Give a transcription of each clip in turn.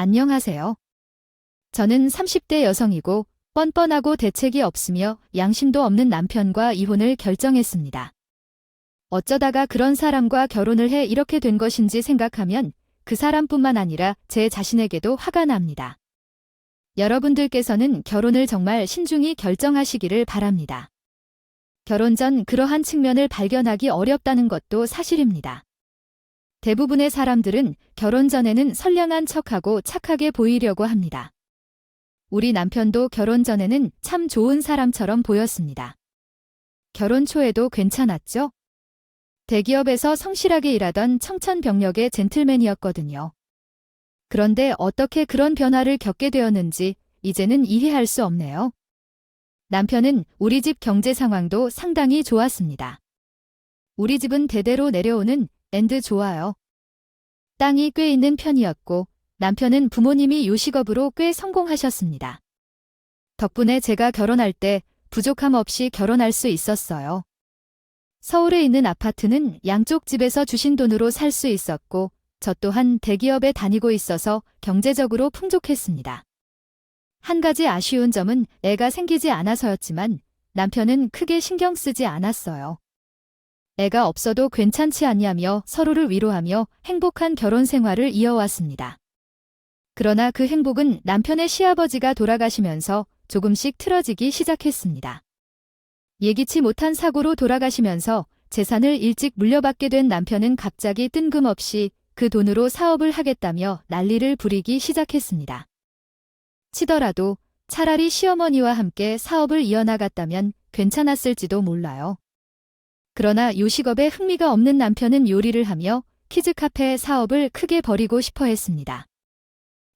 안녕하세요. 저는 30대 여성이고 뻔뻔하고 대책이 없으며 양심도 없는 남편과 이혼을 결정했습니다. 어쩌다가 그런 사람과 결혼을 해 이렇게 된 것인지 생각하면 그 사람뿐만 아니라 제 자신에게도 화가 납니다. 여러분들께서는 결혼을 정말 신중히 결정하시기를 바랍니다. 결혼 전 그러한 측면을 발견하기 어렵다는 것도 사실입니다. 대부분의 사람들은 결혼 전에는 선량한 척하고 착하게 보이려고 합니다. 우리 남편도 결혼 전에는 참 좋은 사람처럼 보였습니다. 결혼 초에도 괜찮았죠? 대기업에서 성실하게 일하던 청천벽력의 젠틀맨이었거든요. 그런데 어떻게 그런 변화를 겪게 되었는지 이제는 이해할 수 없네요. 남편은 우리 집 경제 상황도 상당히 좋았습니다. 우리 집은 대대로 내려오는 앤드 좋아요. 땅이 꽤 있는 편이었고 남편은 부모님이 요식업으로 꽤 성공하셨습니다. 덕분에 제가 결혼할 때 부족함 없이 결혼할 수 있었어요. 서울에 있는 아파트는 양쪽 집에서 주신 돈으로 살 수 있었고 저 또한 대기업에 다니고 있어서 경제적으로 풍족했습니다. 한 가지 아쉬운 점은 애가 생기지 않아서였지만 남편은 크게 신경 쓰지 않았어요. 애가 없어도 괜찮지 않냐며 서로를 위로하며 행복한 결혼 생활을 이어왔습니다. 그러나 그 행복은 남편의 시아버지가 돌아가시면서 조금씩 틀어지기 시작했습니다. 예기치 못한 사고로 돌아가시면서 재산을 일찍 물려받게 된 남편은 갑자기 뜬금없이 그 돈으로 사업을 하겠다며 난리를 부리기 시작했습니다. 치더라도 차라리 시어머니와 함께 사업을 이어나갔다면 괜찮았을지도 몰라요. 그러나 요식업에 흥미가 없는 남편은 요리를 하며 키즈카페 사업을 크게 벌이고 싶어 했습니다.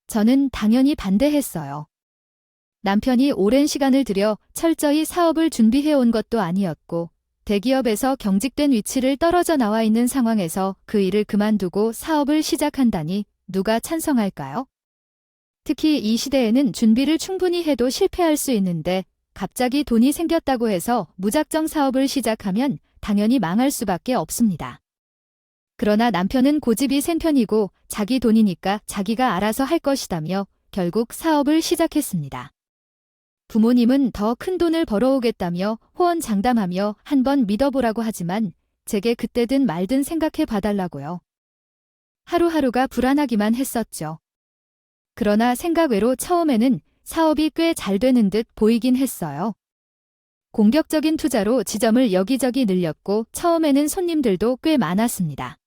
저는 당연히 반대했어요. 남편이 오랜 시간을 들여 철저히 사업을 준비해온 것도 아니었고 대기업에서 경직된 위치를 떨어져 나와 있는 상황에서 그 일을 그만두고 사업을 시작한다니 누가 찬성할까요? 특히 이 시대에는 준비를 충분히 해도 실패할 수 있는데 갑자기 돈이 생겼다고 해서 무작정 사업을 시작하면 당연히 망할 수밖에 없습니다. 그러나 남편은 고집이 센 편이고 자기 돈이니까 자기가 알아서 할 것이다며 결국 사업을 시작했습니다. 부모님은 더 큰 돈을 벌어오겠다며 호언장담하며 한번 믿어보라고 하지만 제게 그때든 말든 생각해 봐달라고요. 하루하루가 불안하기만 했었죠. 그러나 생각 외로 처음에는 사업이 꽤 잘 되는 듯 보이긴 했어요. 공격적인 투자로 지점을 여기저기 늘렸고 처음에는 손님들도 꽤 많았습니다.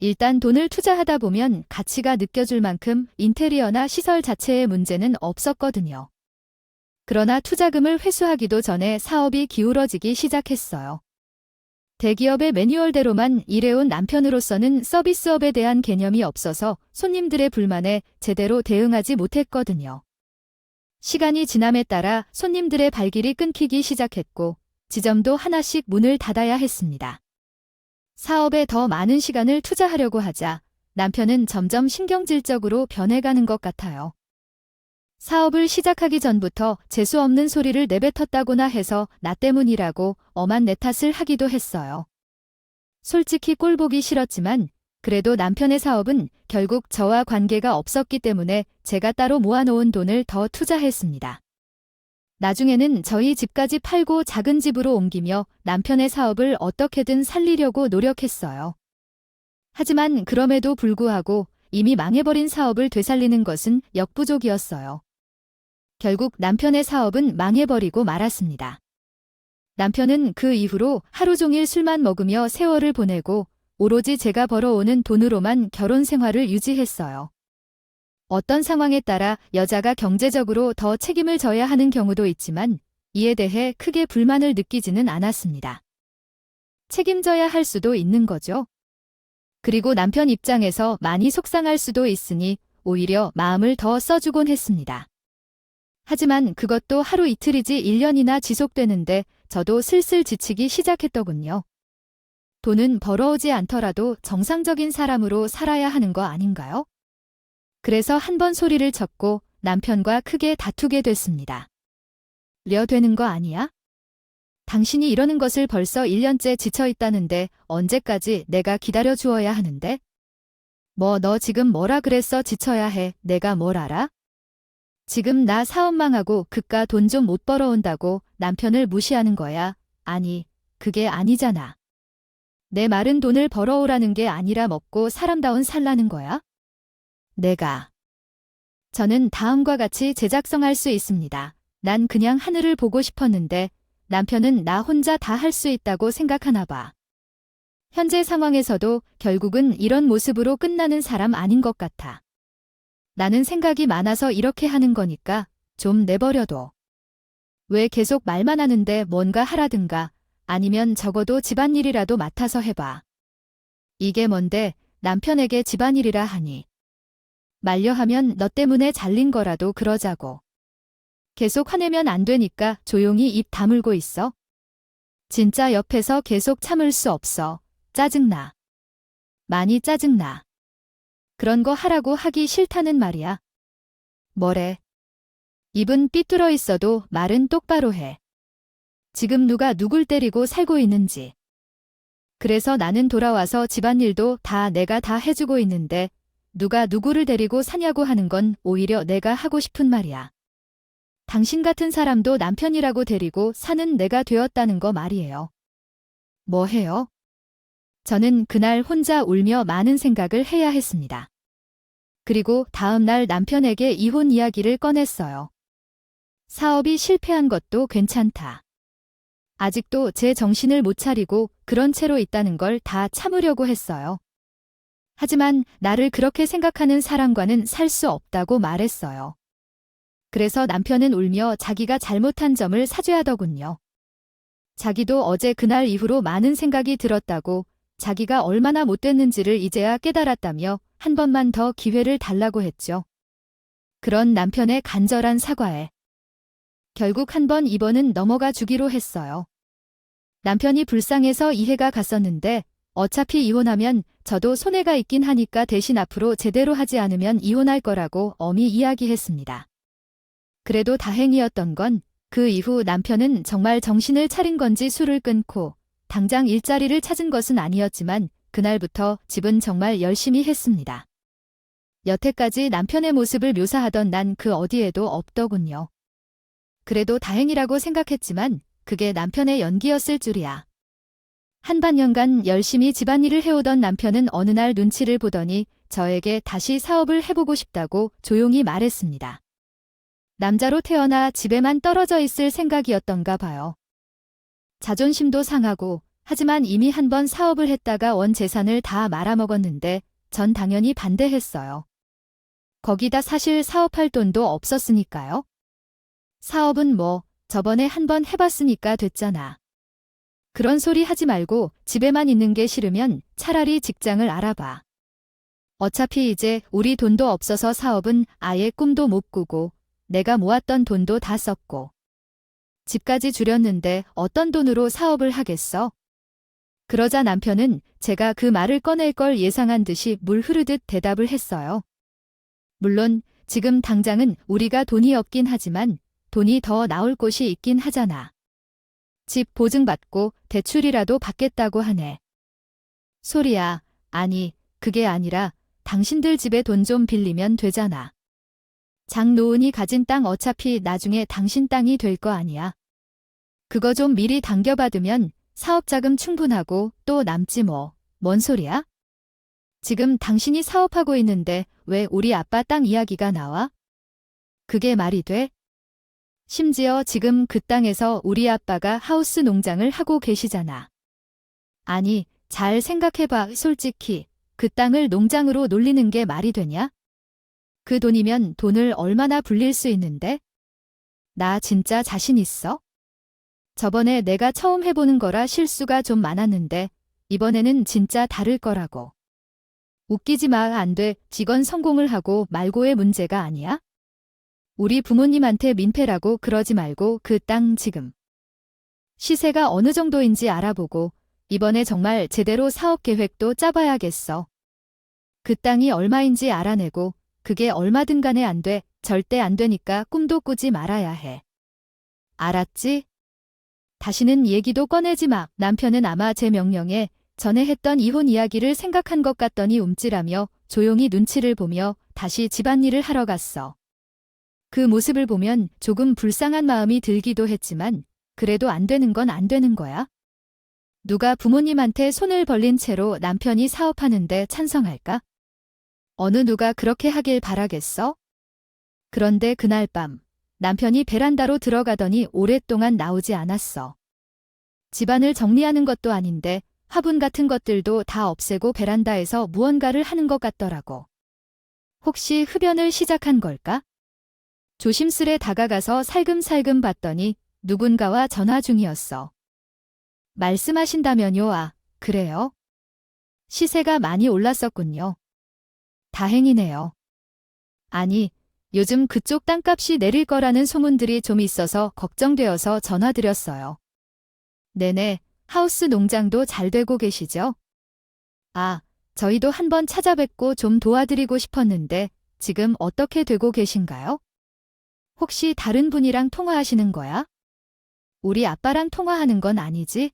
일단 돈을 투자하다 보면 가치가 느껴질 만큼 인테리어나 시설 자체의 문제는 없었거든요. 그러나 투자금을 회수하기도 전에 사업이 기울어지기 시작했어요. 대기업의 매뉴얼대로만 일해온 남편으로서는 서비스업에 대한 개념이 없어서 손님들의 불만에 제대로 대응하지 못했거든요. 시간이 지남에 따라 손님들의 발길이 끊기기 시작했고 지점도 하나씩 문을 닫아야 했습니다. 사업에 더 많은 시간을 투자하려고 하자 남편은 점점 신경질적으로 변해가는 것 같아요. 사업을 시작하기 전부터 재수 없는 소리를 내뱉었다고나 해서 나 때문이라고 엄한 내 탓을 하기도 했어요. 솔직히 꼴보기 싫었지만 그래도 남편의 사업은 결국 저와 관계가 없었기 때문에 제가 따로 모아놓은 돈을 더 투자했습니다. 나중에는 저희 집까지 팔고 작은 집으로 옮기며 남편의 사업을 어떻게든 살리려고 노력했어요. 하지만 그럼에도 불구하고 이미 망해버린 사업을 되살리는 것은 역부족이었어요. 결국 남편의 사업은 망해버리고 말았습니다. 남편은 그 이후로 하루 종일 술만 먹으며 세월을 보내고 오로지 제가 벌어오는 돈으로만 결혼 생활을 유지했어요. 어떤 상황에 따라 여자가 경제적으로 더 책임을 져야 하는 경우도 있지만 이에 대해 크게 불만을 느끼지는 않았습니다. 책임져야 할 수도 있는 거죠. 그리고 남편 입장에서 많이 속상할 수도 있으니 오히려 마음을 더 써주곤 했습니다. 하지만 그것도 하루 이틀이지 1년이나 지속되는데 저도 슬슬 지치기 시작했더군요. 돈은 벌어오지 않더라도 정상적인 사람으로 살아야 하는 거 아닌가요? 그래서 한 번 소리를 쳤고 남편과 크게 다투게 됐습니다. 되는 거 아니야? 당신이 이러는 것을 벌써 1년째 지쳐 있다는데 언제까지 내가 기다려 주어야 하는데? 뭐 너 지금 뭐라 그랬어? 지쳐야 해. 내가 뭘 알아? 지금 나 사업 망하고 그깟 돈 좀 못 벌어온다고 남편을 무시하는 거야. 아니, 그게 아니잖아. 내 말은 돈을 벌어오라는 게 아니라 먹고 사람다운 살라는 거야? 저는 다음과 같이 제작성할 수 있습니다. 난 그냥 하늘을 보고 싶었는데 남편은 나 혼자 다 할 수 있다고 생각하나 봐. 현재 상황에서도 결국은 이런 모습으로 끝나는 사람 아닌 것 같아. 나는 생각이 많아서 이렇게 하는 거니까 좀 내버려둬. 왜 계속 말만 하는데 뭔가 하라든가 아니면 적어도 집안일이라도 맡아서 해봐. 이게 뭔데 남편에게 집안일이라 하니. 말려 하면 너 때문에 잘린 거라도 그러자고. 계속 화내면 안 되니까 조용히 입 다물고 있어. 진짜 옆에서 계속 참을 수 없어. 짜증나. 많이 짜증나. 그런 거 하라고 하기 싫다는 말이야. 뭐래? 입은 삐뚤어 있어도 말은 똑바로 해. 지금 누가 누굴 때리고 살고 있는지. 그래서 나는 돌아와서 집안일도 다 내가 다 해주고 있는데 누가 누구를 데리고 사냐고 하는 건 오히려 내가 하고 싶은 말이야. 당신 같은 사람도 남편이라고 데리고 사는 내가 되었다는 거 말이에요. 뭐 해요? 저는 그날 혼자 울며 많은 생각을 해야 했습니다. 그리고 다음 날 남편에게 이혼 이야기를 꺼냈어요. 사업이 실패한 것도 괜찮다. 아직도 제 정신을 못 차리고 그런 채로 있다는 걸 다 참으려고 했어요. 하지만 나를 그렇게 생각하는 사람과는 살 수 없다고 말했어요. 그래서 남편은 울며 자기가 잘못한 점을 사죄하더군요. 자기도 어제 그날 이후로 많은 생각이 들었다고 자기가 얼마나 못됐는지를 이제야 깨달았다며 한 번만 더 기회를 달라고 했죠. 그런 남편의 간절한 사과에 결국 한 번 이번은 넘어가 주기로 했어요. 남편이 불쌍해서 이해가 갔었는데 어차피 이혼하면 저도 손해가 있긴 하니까 대신 앞으로 제대로 하지 않으면 이혼할 거라고 엄히 이야기했습니다. 그래도 다행이었던 건 그 이후 남편은 정말 정신을 차린 건지 술을 끊고 당장 일자리를 찾은 것은 아니었지만 그날부터 집은 정말 열심히 했습니다. 여태까지 남편의 모습을 묘사하던 난 그 어디에도 없더군요. 그래도 다행이라고 생각했지만 그게 남편의 연기였을 줄이야. 한반년간 열심히 집안일을 해오던 남편은 어느 날 눈치를 보더니 저에게 다시 사업을 해보고 싶다고 조용히 말했습니다. 남자로 태어나 집에만 떨어져 있을 생각이었던가 봐요. 자존심도 상하고 하지만 이미 한 번 사업을 했다가 원 재산을 다 말아먹었는데 전 당연히 반대했어요. 거기다 사실 사업할 돈도 없었으니까요. 사업은 뭐 저번에 한 번 해봤으니까 됐잖아. 그런 소리 하지 말고 집에만 있는 게 싫으면 차라리 직장을 알아봐. 어차피 이제 우리 돈도 없어서 사업은 아예 꿈도 못 꾸고 내가 모았던 돈도 다 썼고 집까지 줄였는데 어떤 돈으로 사업을 하겠어? 그러자 남편은 제가 그 말을 꺼낼 걸 예상한 듯이 물 흐르듯 대답을 했어요. 물론 지금 당장은 우리가 돈이 없긴 하지만 돈이 더 나올 곳이 있긴 하잖아. 집 보증받고 대출이라도 받겠다고 하네. 소리야. 아니, 그게 아니라 당신들 집에 돈 좀 빌리면 되잖아. 장노은이 가진 땅 어차피 나중에 당신 땅이 될 거 아니야. 그거 좀 미리 당겨받으면 사업자금 충분하고 또 남지 뭐. 뭔 소리야? 지금 당신이 사업하고 있는데 왜 우리 아빠 땅 이야기가 나와? 그게 말이 돼? 심지어 지금 그 땅에서 우리 아빠가 하우스 농장을 하고 계시잖아. 아니, 잘 생각해봐. 솔직히 그 땅을 농장으로 놀리는 게 말이 되냐? 그 돈이면 돈을 얼마나 불릴 수 있는데? 나 진짜 자신 있어? 저번에 내가 처음 해보는 거라 실수가 좀 많았는데 이번에는 진짜 다를 거라고. 웃기지 마. 안 돼. 직원 성공을 하고 말고의 문제가 아니야? 우리 부모님한테 민폐라고 그러지 말고 그 땅 지금 시세가 어느 정도인지 알아보고 이번에 정말 제대로 사업 계획도 짜봐야겠어. 그 땅이 얼마인지 알아내고 그게 얼마든 간에 안 돼. 절대 안 되니까 꿈도 꾸지 말아야 해. 알았지? 다시는 얘기도 꺼내지 마. 남편은 아마 제 명령에 전에 했던 이혼 이야기를 생각한 것 같더니 움찔하며 조용히 눈치를 보며 다시 집안일을 하러 갔어. 그 모습을 보면 조금 불쌍한 마음이 들기도 했지만 그래도 안 되는 건 안 되는 거야. 누가 부모님한테 손을 벌린 채로 남편이 사업하는데 찬성할까? 어느 누가 그렇게 하길 바라겠어? 그런데 그날 밤 남편이 베란다로 들어가더니 오랫동안 나오지 않았어. 집안을 정리하는 것도 아닌데 화분 같은 것들도 다 없애고 베란다에서 무언가를 하는 것 같더라고. 혹시 흡연을 시작한 걸까? 조심스레 다가가서 살금살금 봤더니 누군가와 전화 중이었어. 말씀하신다면요? 아, 그래요? 시세가 많이 올랐었군요. 다행이네요. 아니, 요즘 그쪽 땅값이 내릴 거라는 소문들이 좀 있어서 걱정되어서 전화드렸어요. 네네, 하우스 농장도 잘 되고 계시죠? 아, 저희도 한번 찾아뵙고 좀 도와드리고 싶었는데 지금 어떻게 되고 계신가요? 혹시 다른 분이랑 통화하시는 거야? 우리 아빠랑 통화하는 건 아니지?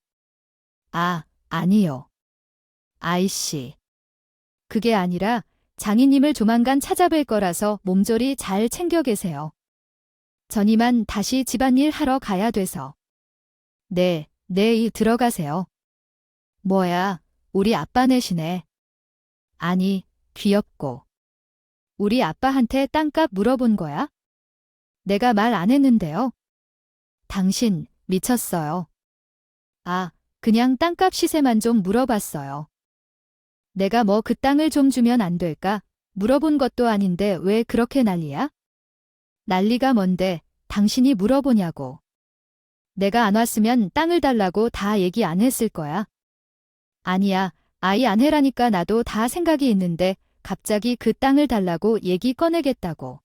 아, 아니요. 아이씨. 그게 아니라 장인님을 조만간 찾아뵐 거라서 몸조리 잘 챙겨 계세요. 전 이만 다시 집안일 하러 가야 돼서. 네, 네, 들어가세요. 뭐야, 우리 아빠네시네. 아니, 귀엽고. 우리 아빠한테 땅값 물어본 거야? 내가 말 안 했는데요. 당신, 미쳤어요. 아, 그냥 땅값 시세만 좀 물어봤어요. 내가 뭐 그 땅을 좀 주면 안 될까? 물어본 것도 아닌데 왜 그렇게 난리야? 난리가 뭔데 당신이 물어보냐고. 내가 안 왔으면 땅을 달라고 다 얘기 안 했을 거야. 아니야, 아이 안 해라니까 나도 다 생각이 있는데 갑자기 그 땅을 달라고 얘기 꺼내겠다고.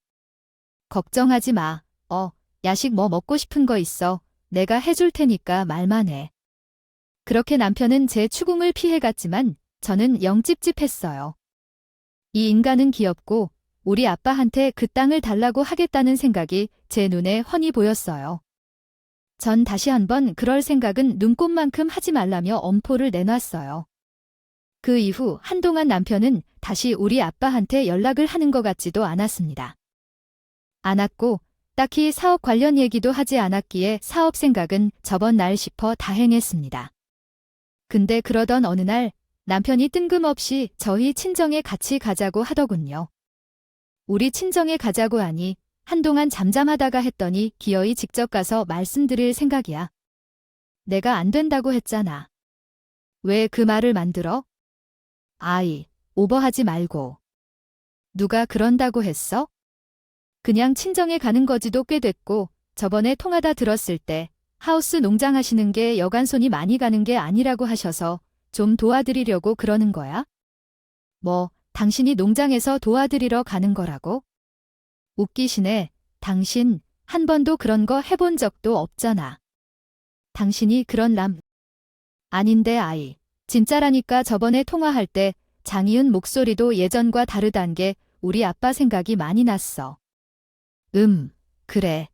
걱정하지 마. 야식 뭐 먹고 싶은 거 있어. 내가 해줄 테니까 말만 해. 그렇게 남편은 제 추궁을 피해갔지만 저는 영 찝찝했어요. 이 인간은 귀엽고 우리 아빠한테 그 땅을 달라고 하겠다는 생각이 제 눈에 훤히 보였어요. 전 다시 한번 그럴 생각은 눈꼽만큼 하지 말라며 엄포를 내놨어요. 그 이후 한동안 남편은 다시 우리 아빠한테 연락을 하는 것 같지도 않았습니다. 않았고 딱히 사업 관련 얘기도 하지 않았기에 사업 생각은 접은 날 싶어 다행했습니다. 근데 그러던 어느 날 남편이 뜬금없이 저희 친정에 같이 가자고 하더군요. 우리 친정에 가자고 하니 한동안 잠잠하다가 했더니 기어이 직접 가서 말씀드릴 생각이야. 내가 안 된다고 했잖아. 왜 그 말을 만들어? 아이, 오버하지 말고. 누가 그런다고 했어? 그냥 친정에 가는 거지도 꽤 됐고 저번에 통하다 들었을 때 하우스 농장 하시는 게 여간 손이 많이 가는 게 아니라고 하셔서 좀 도와드리려고 그러는 거야? 뭐, 당신이 농장에서 도와드리러 가는 거라고? 웃기시네. 당신 한 번도 그런 거 해본 적도 없잖아. 당신이 그런 남 아닌데 아이. 진짜라니까 저번에 통화할 때 장이은 목소리도 예전과 다르단 게 우리 아빠 생각이 많이 났어. 그래.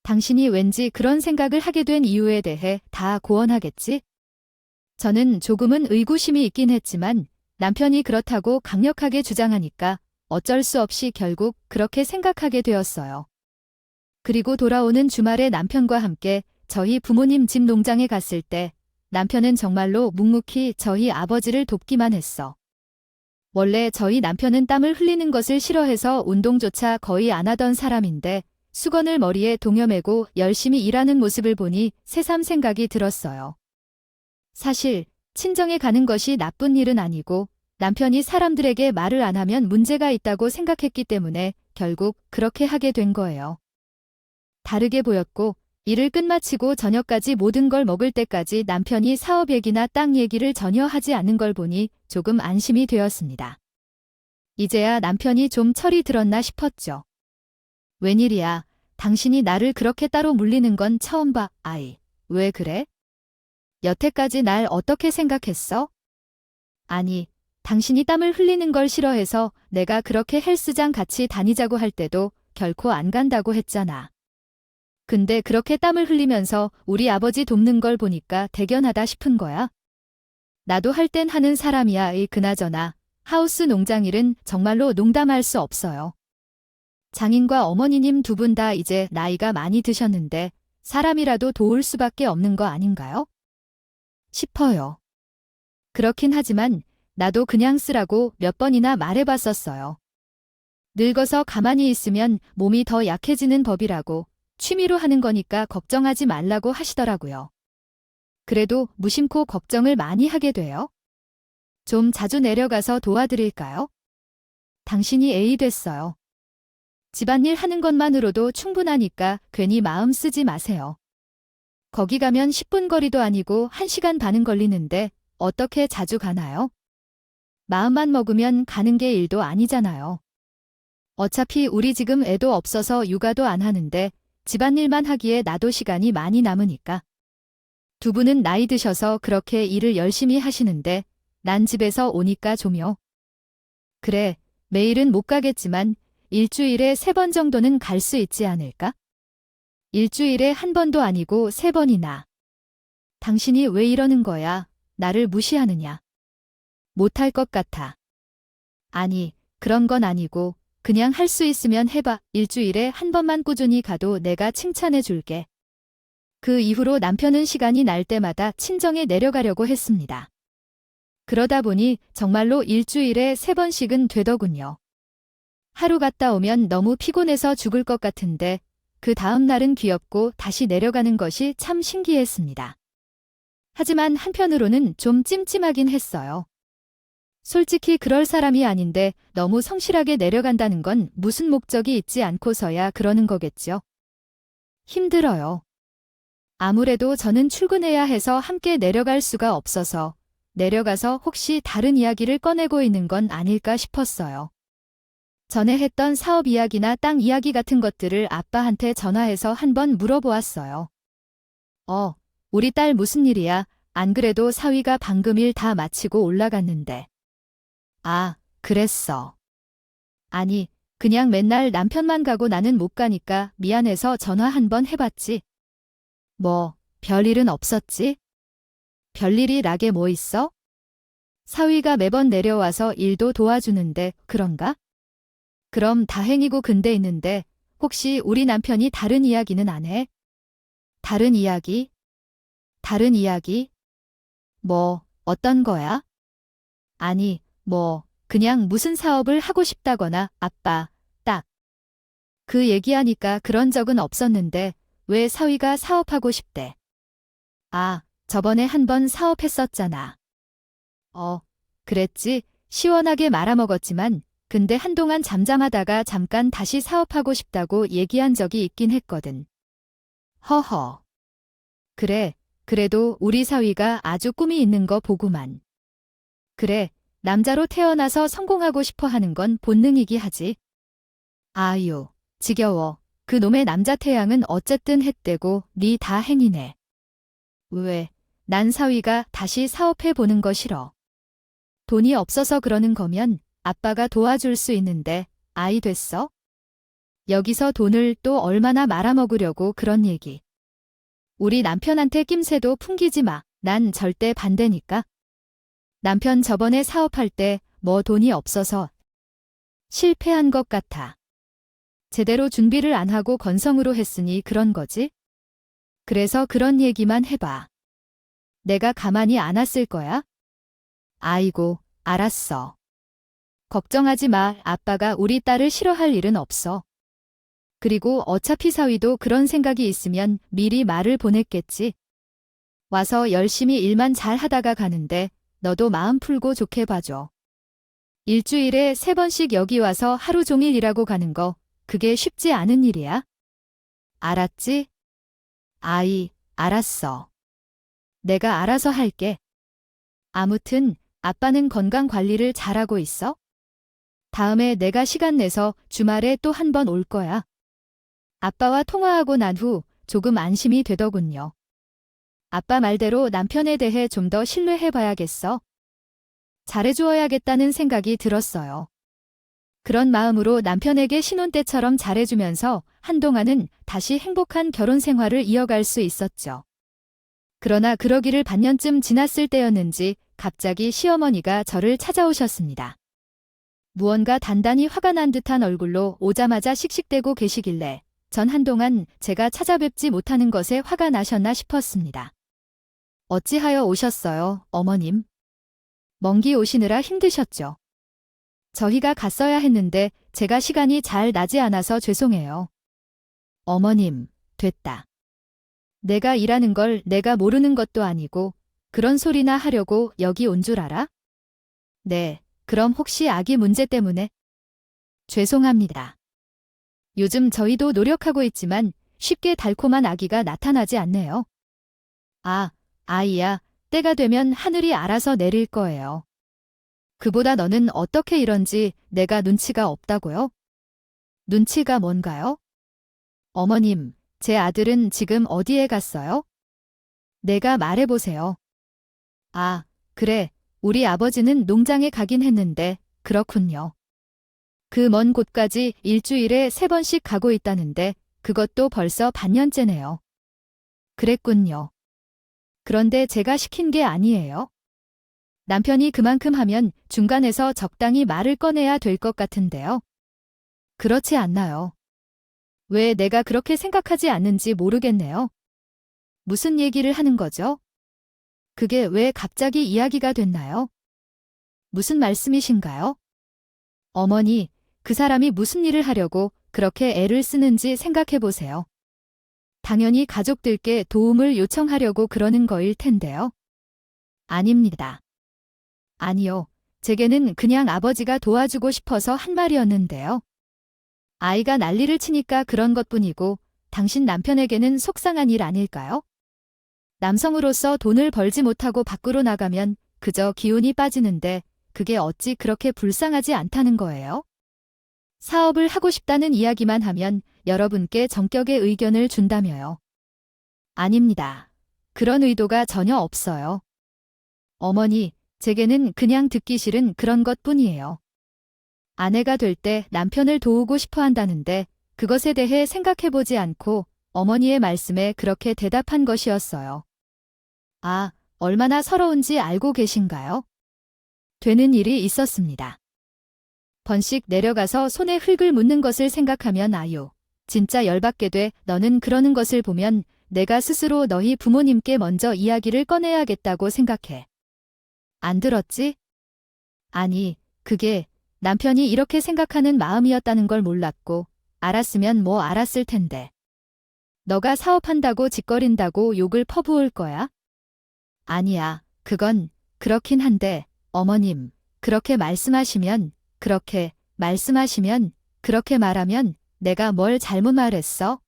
당신이 왠지 그런 생각을 하게 된 이유에 대해 다 고언하겠지? 저는 조금은 의구심이 있긴 했지만 남편이 그렇다고 강력하게 주장하니까 어쩔 수 없이 결국 그렇게 생각하게 되었어요. 그리고 돌아오는 주말에 남편과 함께 저희 부모님 집 농장에 갔을 때 남편은 정말로 묵묵히 저희 아버지를 돕기만 했어. 원래 저희 남편은 땀을 흘리는 것을 싫어해서 운동조차 거의 안 하던 사람인데 수건을 머리에 동여매고 열심히 일하는 모습을 보니 새삼 생각이 들었어요. 사실 친정에 가는 것이 나쁜 일은 아니고 남편이 사람들에게 말을 안 하면 문제가 있다고 생각했기 때문에 결국 그렇게 하게 된 거예요. 다르게 보였고 일을 끝마치고 저녁까지 모든 걸 먹을 때까지 남편이 사업 얘기나 땅 얘기를 전혀 하지 않는 걸 보니 조금 안심이 되었습니다. 이제야 남편이 좀 철이 들었나 싶었죠. 웬일이야, 당신이 나를 그렇게 따로 물리는 건 처음 봐, 아이. 왜 그래? 여태까지 날 어떻게 생각했어? 아니, 당신이 땀을 흘리는 걸 싫어해서 내가 그렇게 헬스장 같이 다니자고 할 때도 결코 안 간다고 했잖아. 근데 그렇게 땀을 흘리면서 우리 아버지 돕는 걸 보니까 대견하다 싶은 거야. 나도 할 땐 하는 사람이야. 그나저나 하우스 농장 일은 정말로 농담할 수 없어요. 장인과 어머니님 두 분 다 이제 나이가 많이 드셨는데 사람이라도 도울 수밖에 없는 거 아닌가요? 싶어요. 그렇긴 하지만 나도 그냥 쓰라고 몇 번이나 말해봤었어요. 늙어서 가만히 있으면 몸이 더 약해지는 법이라고 취미로 하는 거니까 걱정하지 말라고 하시더라고요. 그래도 무심코 걱정을 많이 하게 돼요. 좀 자주 내려가서 도와드릴까요? 당신이 애이 됐어요. 집안일 하는 것만으로도 충분하니까 괜히 마음 쓰지 마세요. 거기 가면 10분 거리도 아니고 1시간 반은 걸리는데 어떻게 자주 가나요? 마음만 먹으면 가는 게 일도 아니잖아요. 어차피 우리 지금 애도 없어서 육아도 안 하는데 집안일만 하기에 나도 시간이 많이 남으니까. 두 분은 나이 드셔서 그렇게 일을 열심히 하시는데 난 집에서 오니까 좀요. 그래, 매일은 못 가겠지만 일주일에 3번 정도는 갈 수 있지 않을까? 일주일에 1번도 아니고 3번이나. 당신이 왜 이러는 거야? 나를 무시하느냐? 못할 것 같아. 아니, 그런 건 아니고 그냥 할 수 있으면 해봐. 일주일에 1번만 꾸준히 가도 내가 칭찬해 줄게. 그 이후로 남편은 시간이 날 때마다 친정에 내려가려고 했습니다. 그러다 보니 정말로 일주일에 3번씩은 되더군요. 하루 갔다 오면 너무 피곤해서 죽을 것 같은데 그 다음 날은 귀엽고 다시 내려가는 것이 참 신기했습니다. 하지만 한편으로는 좀 찜찜하긴 했어요. 솔직히 그럴 사람이 아닌데 너무 성실하게 내려간다는 건 무슨 목적이 있지 않고서야 그러는 거겠죠. 힘들어요. 아무래도 저는 출근해야 해서 함께 내려갈 수가 없어서 내려가서 혹시 다른 이야기를 꺼내고 있는 건 아닐까 싶었어요. 전에 했던 사업 이야기나 땅 이야기 같은 것들을 아빠한테 전화해서 한번 물어보았어요. 우리 딸 무슨 일이야? 안 그래도 사위가 방금 일 다 마치고 올라갔는데. 아, 그랬어. 아니, 그냥 맨날 남편만 가고 나는 못 가니까 미안해서 전화 한번 해봤지. 뭐, 별일은 없었지? 별일이 락에 뭐 있어? 사위가 매번 내려와서 일도 도와주는데 그런가? 그럼 다행이고 근데 있는데 혹시 우리 남편이 다른 이야기는 안 해? 다른 이야기? 다른 이야기? 뭐, 어떤 거야? 아니, 뭐, 그냥 무슨 사업을 하고 싶다거나 아빠, 딱. 그 얘기하니까 그런 적은 없었는데 왜 사위가 사업하고 싶대? 아, 저번에 한번 사업했었잖아. 그랬지. 시원하게 말아먹었지만 근데 한동안 잠잠하다가 잠깐 다시 사업하고 싶다고 얘기한 적이 있긴 했거든. 허허. 그래, 그래도 우리 사위가 아주 꿈이 있는 거 보구만. 그래, 남자로 태어나서 성공하고 싶어 하는 건 본능이기 하지. 아유, 지겨워. 그 놈의 남자 태양은 어쨌든 했대고 니 다 행이네. 왜? 난 사위가 다시 사업해보는 거 싫어. 돈이 없어서 그러는 거면 아빠가 도와줄 수 있는데 아이 됐어? 여기서 돈을 또 얼마나 말아먹으려고 그런 얘기. 우리 남편한테 낌새도 풍기지 마. 난 절대 반대니까. 남편 저번에 사업할 때 뭐 돈이 없어서 실패한 것 같아. 제대로 준비를 안 하고 건성으로 했으니 그런 거지? 그래서 그런 얘기만 해봐. 내가 가만히 안 왔을 거야? 아이고, 알았어. 걱정하지 마. 아빠가 우리 딸을 싫어할 일은 없어. 그리고 어차피 사위도 그런 생각이 있으면 미리 말을 보냈겠지. 와서 열심히 일만 잘 하다가 가는데 너도 마음 풀고 좋게 봐줘. 일주일에 3번씩 여기 와서 하루 종일 일하고 가는 거 그게 쉽지 않은 일이야. 알았지? 아이, 알았어. 내가 알아서 할게. 아무튼 아빠는 건강 관리를 잘하고 있어? 다음에 내가 시간 내서 주말에 또 한 번 올 거야. 아빠와 통화하고 난 후 조금 안심이 되더군요. 아빠 말대로 남편에 대해 좀 더 신뢰해봐야겠어. 잘해주어야겠다는 생각이 들었어요. 그런 마음으로 남편에게 신혼 때처럼 잘해주면서 한동안은 다시 행복한 결혼 생활을 이어갈 수 있었죠. 그러나 그러기를 반년쯤 지났을 때였는지 갑자기 시어머니가 저를 찾아오셨습니다. 무언가 단단히 화가 난 듯한 얼굴로 오자마자 씩씩대고 계시길래 전 한동안 제가 찾아뵙지 못하는 것에 화가 나셨나 싶었습니다. 어찌하여 오셨어요, 어머님? 먼 길 오시느라 힘드셨죠? 저희가 갔어야 했는데 제가 시간이 잘 나지 않아서 죄송해요. 어머님, 됐다. 내가 일하는 걸 내가 모르는 것도 아니고 그런 소리나 하려고 여기 온 줄 알아? 네, 그럼 혹시 아기 문제 때문에? 죄송합니다. 요즘 저희도 노력하고 있지만 쉽게 달콤한 아기가 나타나지 않네요. 아, 아이야, 때가 되면 하늘이 알아서 내릴 거예요. 그보다 너는 어떻게 이런지 내가 눈치가 없다고요? 눈치가 뭔가요? 어머님, 제 아들은 지금 어디에 갔어요? 내가 말해보세요. 아, 그래, 우리 아버지는 농장에 가긴 했는데 그렇군요. 그 먼 곳까지 일주일에 3번씩 가고 있다는데 그것도 벌써 반년째네요. 그랬군요. 그런데 제가 시킨 게 아니에요. 남편이 그만큼 하면 중간에서 적당히 말을 꺼내야 될 것 같은데요. 그렇지 않나요? 왜 내가 그렇게 생각하지 않는지 모르겠네요. 무슨 얘기를 하는 거죠? 그게 왜 갑자기 이야기가 됐나요? 무슨 말씀이신가요? 어머니, 그 사람이 무슨 일을 하려고 그렇게 애를 쓰는지 생각해 보세요. 당연히 가족들께 도움을 요청하려고 그러는 거일 텐데요. 아닙니다. 아니요. 제게는 그냥 아버지가 도와주고 싶어서 한 말이었는데요. 아이가 난리를 치니까 그런 것뿐이고 당신 남편에게는 속상한 일 아닐까요? 남성으로서 돈을 벌지 못하고 밖으로 나가면 그저 기운이 빠지는데 그게 어찌 그렇게 불쌍하지 않다는 거예요? 사업을 하고 싶다는 이야기만 하면 여러분께 전격의 의견을 준다며요. 아닙니다. 그런 의도가 전혀 없어요. 어머니, 제게는 그냥 듣기 싫은 그런 것뿐이에요. 아내가 될 때 남편을 도우고 싶어 한다는데 그것에 대해 생각해보지 않고 어머니의 말씀에 그렇게 대답한 것이었어요. 아, 얼마나 서러운지 알고 계신가요? 되는 일이 있었습니다. 번씩 내려가서 손에 흙을 묻는 것을 생각하면 아유, 진짜 열받게 돼. 너는 그러는 것을 보면 내가 스스로 너희 부모님께 먼저 이야기를 꺼내야겠다고 생각해. 안 들었지? 아니, 그게 남편이 이렇게 생각하는 마음이었다는 걸 몰랐고 알았으면 뭐 알았을 텐데. 너가 사업한다고 짓거린다고 욕을 퍼부을 거야? 아니야, 그건 그렇긴 한데 어머님, 그렇게 말씀하시면 그렇게 말하면 내가 뭘 잘못 말했어?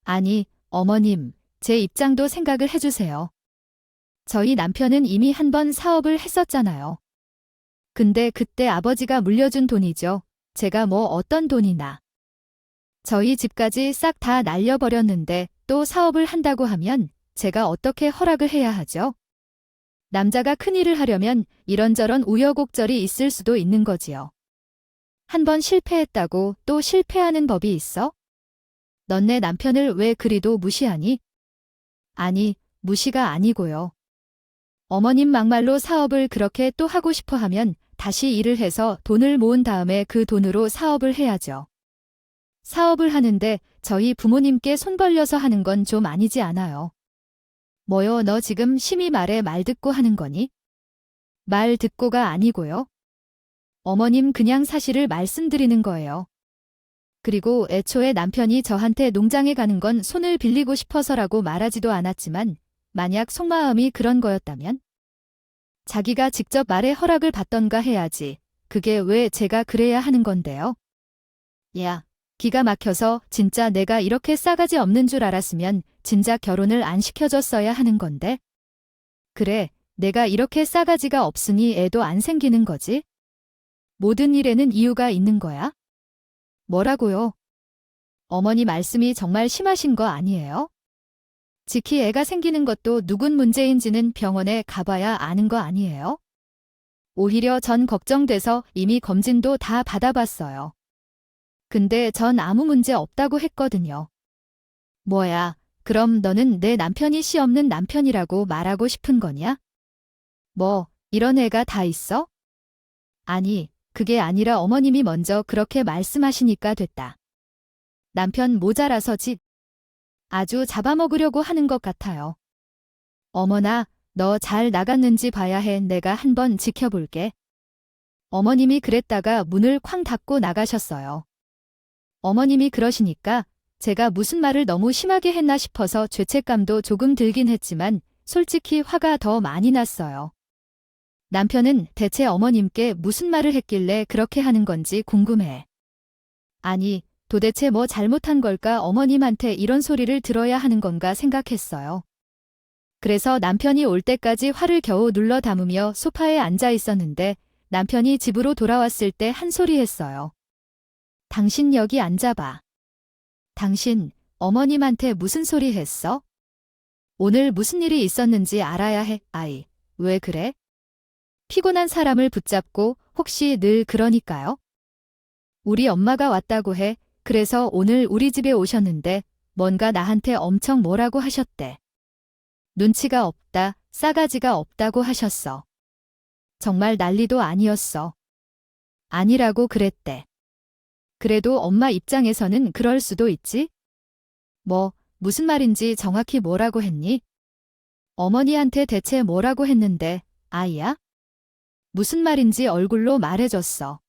아니, 어머님, 제 입장도 생각을 해주세요. 저희 남편은 이미 한 번 사업을 했었잖아요. 근데 그때 아버지가 물려준 돈이죠. 제가 뭐 어떤 돈이나. 저희 집까지 싹 다 날려버렸는데 또 사업을 한다고 하면 제가 어떻게 허락을 해야 하죠? 남자가 큰일을 하려면 이런저런 우여곡절이 있을 수도 있는 거지요. 한 번 실패했다고 또 실패하는 법이 있어? 넌 내 남편을 왜 그리도 무시하니? 아니, 무시가 아니고요. 어머님 막말로 사업을 그렇게 또 하고 싶어 하면 다시 일을 해서 돈을 모은 다음에 그 돈으로 사업을 해야죠. 사업을 하는데 저희 부모님께 손 벌려서 하는 건 좀 아니지 않아요. 뭐요, 너 지금 심히 말에 말 듣고 하는 거니? 말 듣고가 아니고요. 어머님 그냥 사실을 말씀드리는 거예요. 그리고 애초에 남편이 저한테 농장에 가는 건 손을 빌리고 싶어서라고 말하지도 않았지만 만약 속마음이 그런 거였다면? 자기가 직접 말에 허락을 받던가 해야지. 그게 왜 제가 그래야 하는 건데요? 야, 기가 막혀서 진짜 내가 이렇게 싸가지 없는 줄 알았으면 진작 결혼을 안 시켜줬어야 하는 건데? 그래, 내가 이렇게 싸가지가 없으니 애도 안 생기는 거지? 모든 일에는 이유가 있는 거야? 뭐라고요? 어머니 말씀이 정말 심하신 거 아니에요? 지키 애가 생기는 것도 누군 문제인지는 병원에 가봐야 아는 거 아니에요? 오히려 전 걱정돼서 이미 검진도 다 받아봤어요. 근데 전 아무 문제 없다고 했거든요. 뭐야, 그럼 너는 내 남편이 씨 없는 남편이라고 말하고 싶은 거냐? 뭐, 이런 애가 다 있어? 아니, 그게 아니라 어머님이 먼저 그렇게 말씀하시니까 됐다. 남편 모자라서 집 아주 잡아먹으려고 하는 것 같아요. 어머나, 너 잘 나갔는지 봐야 해. 내가 한번 지켜볼게. 어머님이 그랬다가 문을 쾅 닫고 나가셨어요. 어머님이 그러시니까 제가 무슨 말을 너무 심하게 했나 싶어서 죄책감도 조금 들긴 했지만 솔직히 화가 더 많이 났어요. 남편은 대체 어머님께 무슨 말을 했길래 그렇게 하는 건지 궁금해. 아니, 도대체 뭐 잘못한 걸까 어머님한테 이런 소리를 들어야 하는 건가 생각했어요. 그래서 남편이 올 때까지 화를 겨우 눌러 담으며 소파에 앉아 있었는데 남편이 집으로 돌아왔을 때 한 소리 했어요. 당신 여기 앉아봐. 당신 어머님한테 무슨 소리 했어? 오늘 무슨 일이 있었는지 알아야 해. 아이, 왜 그래? 피곤한 사람을 붙잡고 혹시 늘 그러니까요? 우리 엄마가 왔다고 해. 그래서 오늘 우리 집에 오셨는데 뭔가 나한테 엄청 뭐라고 하셨대. 눈치가 없다, 싸가지가 없다고 하셨어. 정말 난리도 아니었어. 아니라고 그랬대. 그래도 엄마 입장에서는 그럴 수도 있지? 뭐, 무슨 말인지 정확히 뭐라고 했니? 어머니한테 대체 뭐라고 했는데, 아이야? 무슨 말인지 얼굴로 말해줬어.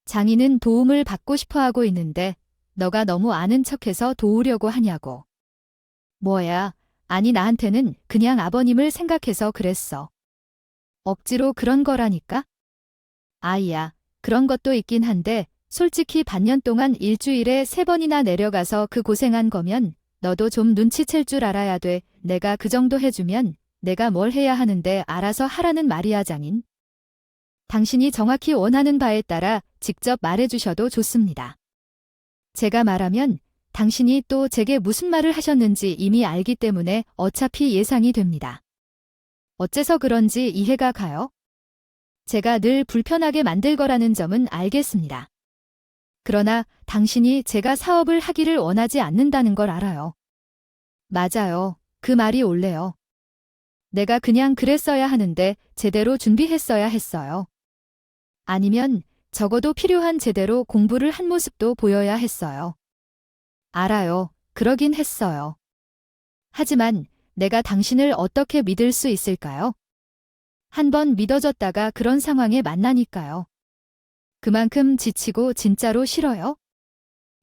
장인은 도움을 받고 싶어 하고 있는데, 너가 너무 아는 척해서 도우려고 하냐고. 뭐야, 아니 나한테는 그냥 아버님을 생각해서 그랬어. 억지로 그런 거라니까? 아이야, 그런 것도 있긴 한데, 솔직히 반년 동안 일주일에 3번이나 내려가서 그 고생한 거면 너도 좀 눈치챌 줄 알아야 돼. 내가 그 정도 해주면 내가 뭘 해야 하는데 알아서 하라는 말이야 장인. 당신이 정확히 원하는 바에 따라 직접 말해주셔도 좋습니다. 제가 말하면 당신이 또 제게 무슨 말을 하셨는지 이미 알기 때문에 어차피 예상이 됩니다. 어째서 그런지 이해가 가요? 제가 늘 불편하게 만들 거라는 점은 알겠습니다. 그러나 당신이 제가 사업을 하기를 원하지 않는다는 걸 알아요. 맞아요. 그 말이 옳네요. 내가 그냥 그랬어야 하는데 제대로 준비했어야 했어요. 아니면 적어도 필요한 제대로 공부를 한 모습도 보여야 했어요. 알아요. 그러긴 했어요. 하지만 내가 당신을 어떻게 믿을 수 있을까요? 한번 믿어줬다가 그런 상황에 만나니까요. 그만큼 지치고 진짜로 싫어요?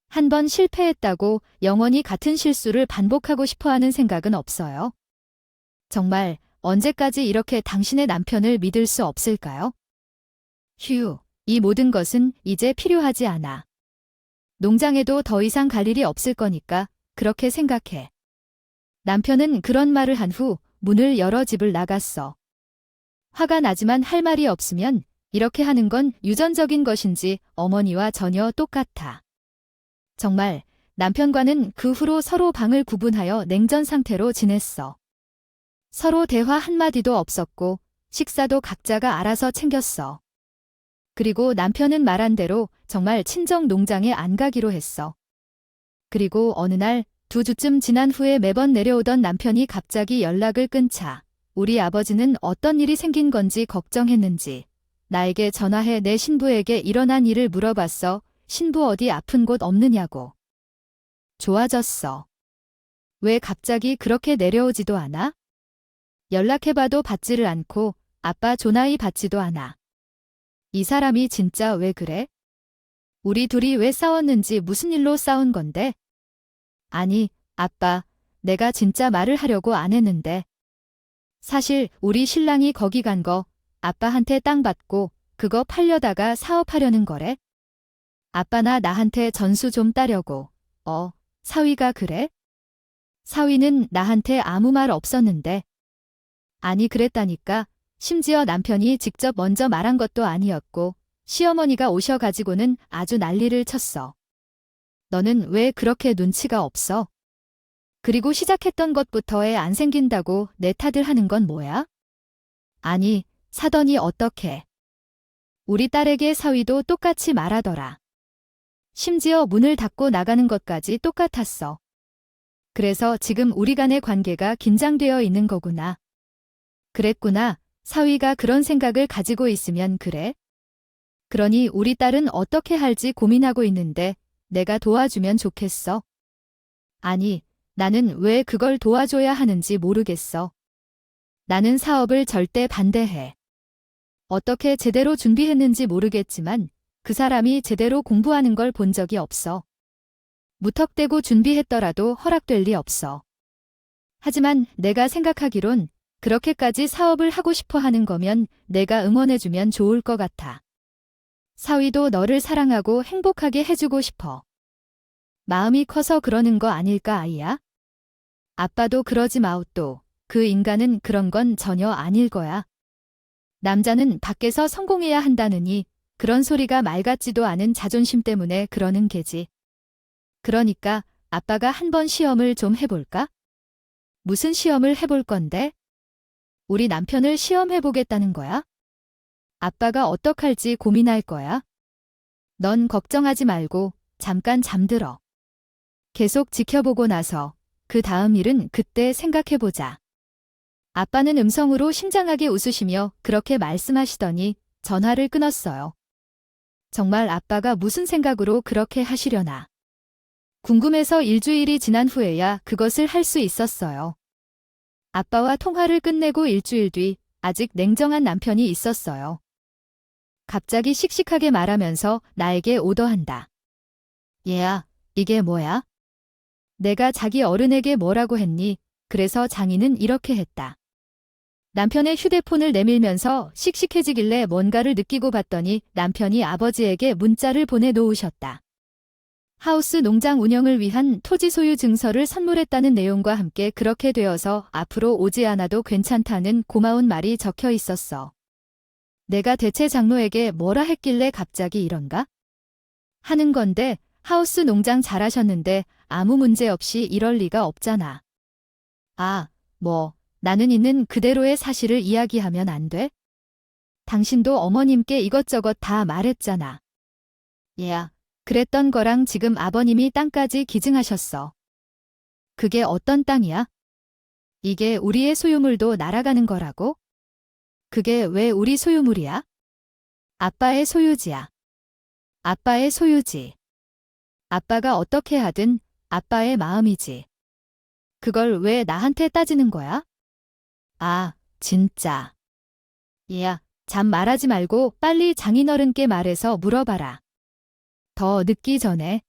한번 실패했다고 영원히 같은 실수를 반복하고 싶어하는 생각은 없어요. 정말 언제까지 이렇게 당신의 남편을 믿을 수 없을까요? 휴, 이 모든 것은 이제 필요하지 않아. 농장에도 더 이상 갈 일이 없을 거니까 그렇게 생각해. 남편은 그런 말을 한 후 문을 열어 집을 나갔어. 화가 나지만 할 말이 없으면 이렇게 하는 건 유전적인 것인지 어머니와 전혀 똑같아. 정말 남편과는 그 후로 서로 방을 구분하여 냉전 상태로 지냈어. 서로 대화 한마디도 없었고 식사도 각자가 알아서 챙겼어. 그리고 남편은 말한 대로 정말 친정 농장에 안 가기로 했어. 그리고 어느 날 2주쯤 지난 후에 매번 내려오던 남편이 갑자기 연락을 끊자 우리 아버지는 어떤 일이 생긴 건지 걱정했는지 나에게 전화해 내 신부에게 일어난 일을 물어봤어. 신부 어디 아픈 곳 없느냐고. 좋아졌어. 왜 갑자기 그렇게 내려오지도 않아? 연락해봐도 받지를 않고 아빠 전화이 받지도 않아. 이 사람이 진짜 왜 그래? 우리 둘이 왜 싸웠는지 무슨 일로 싸운 건데? 아니, 아빠, 내가 진짜 말을 하려고 안 했는데. 사실 우리 신랑이 거기 간 거 아빠한테 땅 받고 그거 팔려다가 사업하려는 거래? 아빠나 나한테 전수 좀 따려고. 사위가 그래? 사위는 나한테 아무 말 없었는데. 아니 그랬다니까. 심지어 남편이 직접 먼저 말한 것도 아니었고 시어머니가 오셔가지고는 아주 난리를 쳤어. 너는 왜 그렇게 눈치가 없어? 그리고 시작했던 것부터 애 안 생긴다고 내 탓을 하는 건 뭐야? 아니, 사더니 어떡해. 우리 딸에게 사위도 똑같이 말하더라. 심지어 문을 닫고 나가는 것까지 똑같았어. 그래서 지금 우리 간의 관계가 긴장되어 있는 거구나. 그랬구나. 사위가 그런 생각을 가지고 있으면 그래? 그러니 우리 딸은 어떻게 할지 고민하고 있는데 내가 도와주면 좋겠어. 아니, 나는 왜 그걸 도와줘야 하는지 모르겠어. 나는 사업을 절대 반대해. 어떻게 제대로 준비했는지 모르겠지만 그 사람이 제대로 공부하는 걸 본 적이 없어. 무턱대고 준비했더라도 허락될 리 없어. 하지만 내가 생각하기론 그렇게까지 사업을 하고 싶어 하는 거면 내가 응원해주면 좋을 것 같아. 사위도 너를 사랑하고 행복하게 해주고 싶어. 마음이 커서 그러는 거 아닐까, 아이야? 아빠도 그러지 마오 또. 그 인간은 그런 건 전혀 아닐 거야. 남자는 밖에서 성공해야 한다느니 그런 소리가 말 같지도 않은 자존심 때문에 그러는 게지. 그러니까 아빠가 한번 시험을 좀 해볼까? 무슨 시험을 해볼 건데? 우리 남편을 시험해보겠다는 거야? 아빠가 어떡할지 고민할 거야? 넌 걱정하지 말고 잠깐 잠들어. 계속 지켜보고 나서 그 다음 일은 그때 생각해보자. 아빠는 음성으로 심장하게 웃으시며 그렇게 말씀하시더니 전화를 끊었어요. 정말 아빠가 무슨 생각으로 그렇게 하시려나. 궁금해서 일주일이 지난 후에야 그것을 할 수 있었어요. 아빠와 통화를 끝내고 일주일 뒤 아직 냉정한 남편이 있었어요. 갑자기 씩씩하게 말하면서 나에게 오더한다. 얘야, 이게 뭐야? 내가 자기 어른에게 뭐라고 했니? 그래서 장인은 이렇게 했다. 남편의 휴대폰을 내밀면서 씩씩해지길래 뭔가를 느끼고 봤더니 남편이 아버지에게 문자를 보내놓으셨다. 하우스 농장 운영을 위한 토지 소유 증서를 선물했다는 내용과 함께 그렇게 되어서 앞으로 오지 않아도 괜찮다는 고마운 말이 적혀 있었어. 내가 대체 장로에게 뭐라 했길래 갑자기 이런가? 하는 건데 하우스 농장 잘하셨는데 아무 문제 없이 이럴 리가 없잖아. 아, 나는 있는 그대로의 사실을 이야기하면 안 돼? 당신도 어머님께 이것저것 다 말했잖아. 얘야, 그랬던 거랑 지금 아버님이 땅까지 기증하셨어. 그게 어떤 땅이야? 이게 우리의 소유물도 날아가는 거라고? 그게 왜 우리 소유물이야? 아빠의 소유지야. 아빠의 소유지. 아빠가 어떻게 하든 아빠의 마음이지. 그걸 왜 나한테 따지는 거야? 아, 진짜. 얘야, 잠 말하지 말고 빨리 장인어른께 말해서 물어봐라. 더 늦기 전에.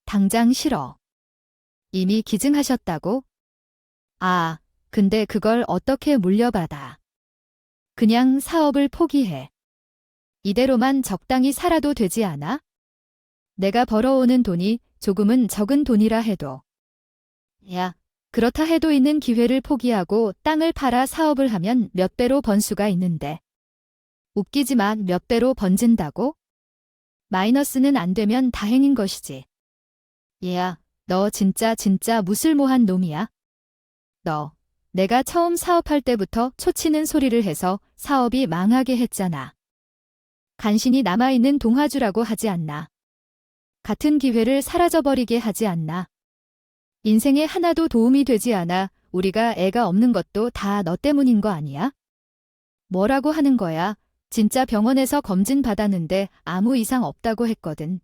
당장 싫어. 이미 기증하셨다고? 아, 근데 그걸 어떻게 물려받아? 그냥 사업을 포기해. 이대로만 적당히 살아도 되지 않아? 내가 벌어오는 돈이 조금은 적은 돈이라 해도. 야, 그렇다 해도 있는 기회를 포기하고 땅을 팔아 사업을 하면 몇 배로 번 수가 있는데. 웃기지만 몇 배로 번진다고? 마이너스는 안 되면 다행인 것이지. 얘야, 너 진짜 무슬모한 놈이야. 너, 내가 처음 사업할 때부터 초치는 소리를 해서 사업이 망하게 했잖아. 간신히 남아있는 동화주라고 하지 않나. 같은 기회를 사라져버리게 하지 않나. 인생에 하나도 도움이 되지 않아 우리가 애가 없는 것도 다 너 때문인 거 아니야? 뭐라고 하는 거야? 진짜 병원에서 검진 받았는데 아무 이상 없다고 했거든.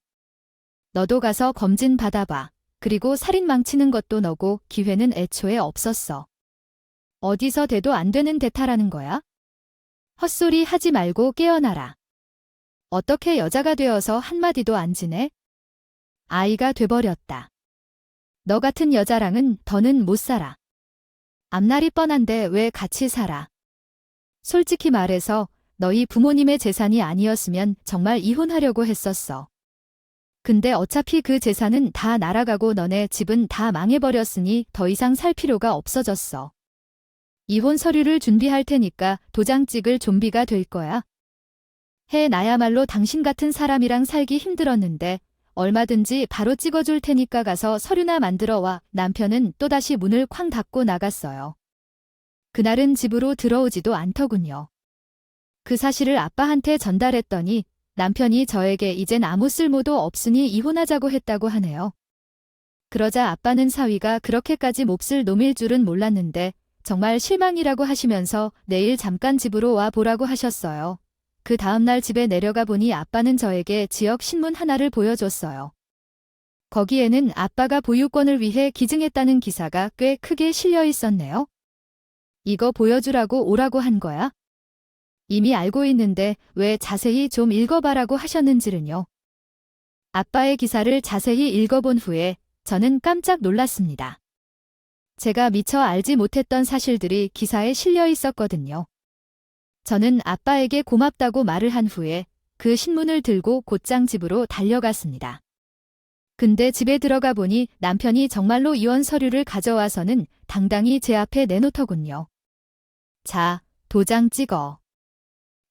너도 가서 검진 받아봐. 그리고 살인 망치는 것도 너고 기회는 애초에 없었어. 어디서 대도 안 되는 대타라는 거야? 헛소리 하지 말고 깨어나라. 어떻게 여자가 되어서 한마디도 안 지내? 아이가 돼버렸다. 너 같은 여자랑은 더는 못 살아. 앞날이 뻔한데 왜 같이 살아? 솔직히 말해서 너희 부모님의 재산이 아니었으면 정말 이혼하려고 했었어. 근데 어차피 그 재산은 다 날아가고 너네 집은 다 망해버렸으니 더 이상 살 필요가 없어졌어. 이혼 서류를 준비할 테니까 도장 찍을 좀비가 될 거야. 나야말로 당신 같은 사람이랑 살기 힘들었는데 얼마든지 바로 찍어줄 테니까 가서 서류나 만들어 와. 남편은 또다시 문을 쾅 닫고 나갔어요. 그날은 집으로 들어오지도 않더군요. 그 사실을 아빠한테 전달했더니 남편이 저에게 이젠 아무 쓸모도 없으니 이혼하자고 했다고 하네요. 그러자 아빠는 사위가 그렇게까지 몹쓸 놈일 줄은 몰랐는데 정말 실망이라고 하시면서 내일 잠깐 집으로 와 보라고 하셨어요. 그 다음날 집에 내려가 보니 아빠는 저에게 지역 신문 하나를 보여줬어요. 거기에는 아빠가 보유권을 위해 기증했다는 기사가 꽤 크게 실려 있었네요. 이거 보여주라고 오라고 한 거야? 이미 알고 있는데 왜 자세히 좀 읽어봐라고 하셨는지는요. 아빠의 기사를 자세히 읽어본 후에 저는 깜짝 놀랐습니다. 제가 미처 알지 못했던 사실들이 기사에 실려 있었거든요. 저는 아빠에게 고맙다고 말을 한 후에 그 신문을 들고 곧장 집으로 달려갔습니다. 근데 집에 들어가 보니 남편이 정말로 이혼 서류를 가져와서는 당당히 제 앞에 내놓더군요. 자, 도장 찍어.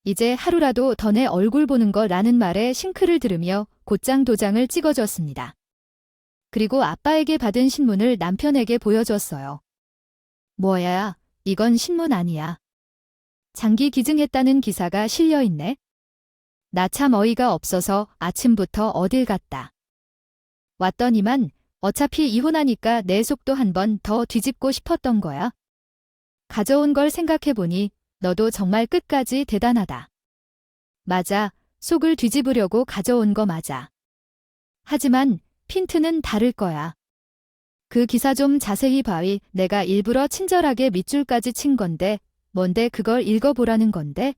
이제 하루라도 더 내 얼굴 보는 거라는 말에 싱크를 들으며 곧장 도장을 찍어줬습니다. 그리고 아빠에게 받은 신문을 남편에게 보여줬어요. 뭐야, 이건 신문 아니야. 장기 기증했다는 기사가 실려있네. 나 참 어이가 없어서 아침부터 어딜 갔다 왔더니만 어차피 이혼하니까 내 속도 한 번 더 뒤집고 싶었던 거야. 가져온 걸 생각해보니 너도 정말 끝까지 대단하다. 맞아, 속을 뒤집으려고 가져온 거 맞아. 하지만 핀트는 다를 거야. 그 기사 좀 자세히 봐이. 내가 일부러 친절하게 밑줄까지 친 건데 뭔데 그걸 읽어보라는 건데?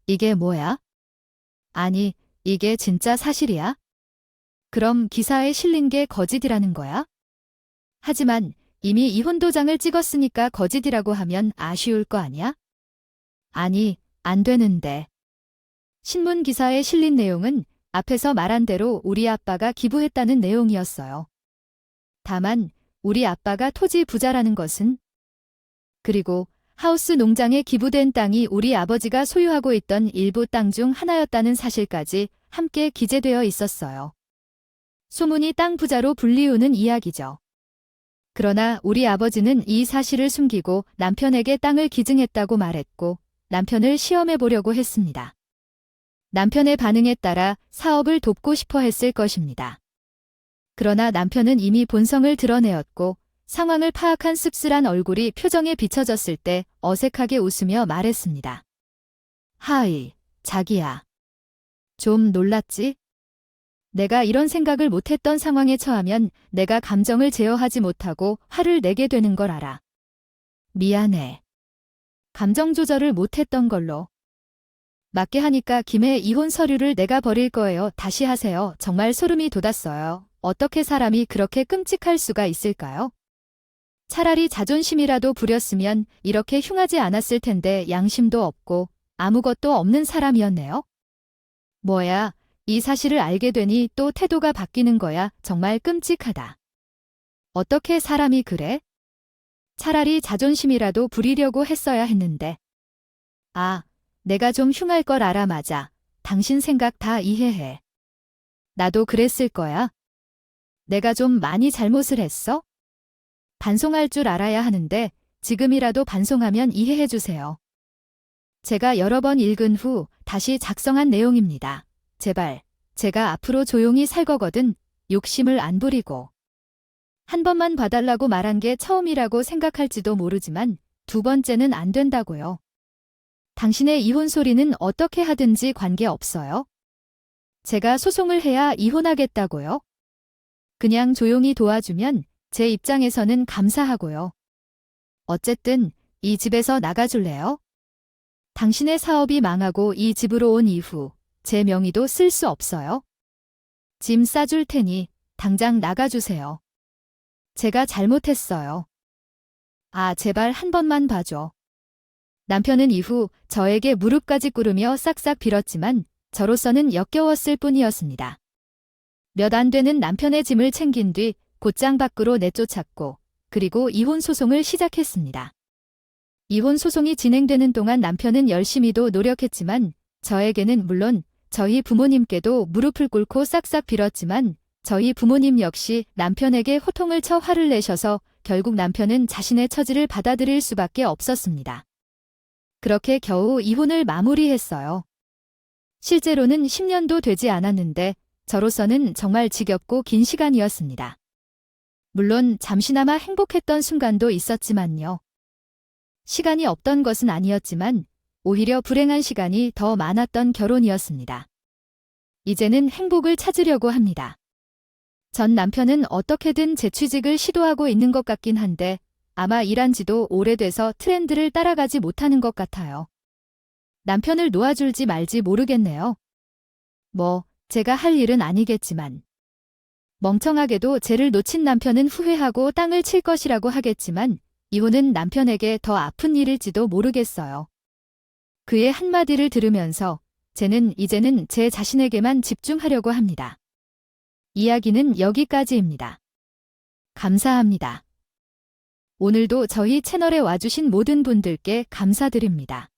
이게 뭐야? 아니, 이게 진짜 사실이야? 그럼 기사에 실린 게 거짓이라는 거야? 하지만 이미 이혼 도장을 찍었으니까 거짓이라고 하면 아쉬울 거 아니야? 아니, 안 되는데. 신문 기사에 실린 내용은 앞에서 말한 대로 우리 아빠가 기부했다는 내용이었어요. 다만 우리 아빠가 토지 부자라는 것은, 그리고 하우스 농장에 기부된 땅이 우리 아버지가 소유하고 있던 일부 땅 중 하나였다는 사실까지 함께 기재되어 있었어요. 소문이 땅 부자로 불리우는 이야기죠. 그러나 우리 아버지는 이 사실을 숨기고 남편에게 땅을 기증했다고 말했고 남편을 시험해 보려고 했습니다. 남편의 반응에 따라 사업을 돕고 싶어 했을 것입니다. 그러나 남편은 이미 본성을 드러내었고 상황을 파악한 씁쓸한 얼굴이 표정에 비춰졌을 때 어색하게 웃으며 말했습니다. 하이, 자기야. 좀 놀랐지? 내가 이런 생각을 못했던 상황에 처하면 내가 감정을 제어하지 못하고 화를 내게 되는 걸 알아. 미안해. 감정 조절을 못했던 걸로. 맞게 하니까 김에 이혼 서류를 내가 버릴 거예요. 다시 하세요. 정말 소름이 돋았어요. 어떻게 사람이 그렇게 끔찍할 수가 있을까요? 차라리 자존심이라도 부렸으면 이렇게 흉하지 않았을 텐데 양심도 없고 아무것도 없는 사람이었네요. 뭐야, 이 사실을 알게 되니 또 태도가 바뀌는 거야. 정말 끔찍하다. 어떻게 사람이 그래? 차라리 자존심이라도 부리려고 했어야 했는데. 아, 내가 좀 흉할 걸 알아. 맞아. 당신 생각 다 이해해. 나도 그랬을 거야. 내가 좀 많이 잘못을 했어? 반송할 줄 알아야 하는데 지금이라도 반송하면 이해해 주세요. 제가 여러 번 읽은 후 다시 작성한 내용입니다. 제발, 제가 앞으로 조용히 살 거거든. 욕심을 안 부리고. 한 번만 봐달라고 말한 게 처음이라고 생각할지도 모르지만 두 번째는 안 된다고요. 당신의 이혼 소리는 어떻게 하든지 관계없어요. 제가 소송을 해야 이혼하겠다고요? 그냥 조용히 도와주면 제 입장에서는 감사하고요. 어쨌든 이 집에서 나가줄래요? 당신의 사업이 망하고 이 집으로 온 이후 제 명의도 쓸 수 없어요. 짐 싸줄 테니 당장 나가주세요. 제가 잘못했어요. 아, 제발 한 번만 봐줘. 남편은 이후 저에게 무릎까지 꿇으며 싹싹 빌었지만 저로서는 역겨웠을 뿐이었습니다. 몇 안 되는 남편의 짐을 챙긴 뒤 곧장 밖으로 내쫓았고 그리고 이혼 소송을 시작했습니다. 이혼 소송이 진행되는 동안 남편은 열심히도 노력했지만 저에게는 물론 저희 부모님께도 무릎을 꿇고 싹싹 빌었지만 저희 부모님 역시 남편에게 호통을 쳐 화를 내셔서 결국 남편은 자신의 처지를 받아들일 수밖에 없었습니다. 그렇게 겨우 이혼을 마무리했어요. 실제로는 10년도 되지 않았는데 저로서는 정말 지겹고 긴 시간이었습니다. 물론 잠시나마 행복했던 순간도 있었지만요. 시간이 없던 것은 아니었지만 오히려 불행한 시간이 더 많았던 결혼이었습니다. 이제는 행복을 찾으려고 합니다. 전 남편은 어떻게든 재취직을 시도하고 있는 것 같긴 한데 아마 일한 지도 오래돼서 트렌드를 따라가지 못하는 것 같아요. 남편을 놓아줄지 말지 모르겠네요. 뭐, 제가 할 일은 아니겠지만. 멍청하게도 쟤를 놓친 남편은 후회하고 땅을 칠 것이라고 하겠지만 이혼은 남편에게 더 아픈 일일지도 모르겠어요. 그의 한마디를 들으면서 쟤는 이제는 제 자신에게만 집중하려고 합니다. 이야기는 여기까지입니다. 감사합니다. 오늘도 저희 채널에 와주신 모든 분들께 감사드립니다.